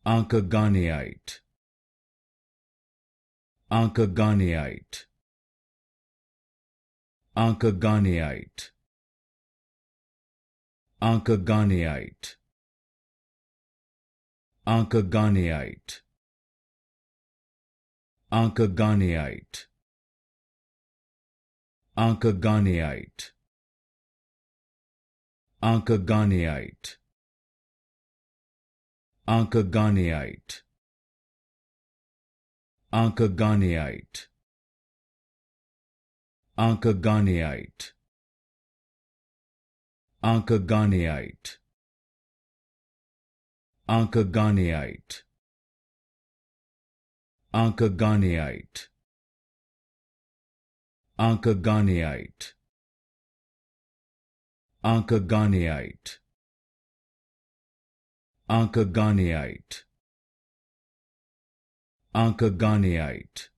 Akaganéite, Akaganéite, Akaganéite, Akaganéite, Akaganéite, Akaganéite, Akaganéite, Akaganéite, Akaganéite, Akaganéite, Akaganéite, Akaganéite, Akaganéite, Akaganéite, Akaganéite, Akaganéite, Akaganéite, Akaganéite,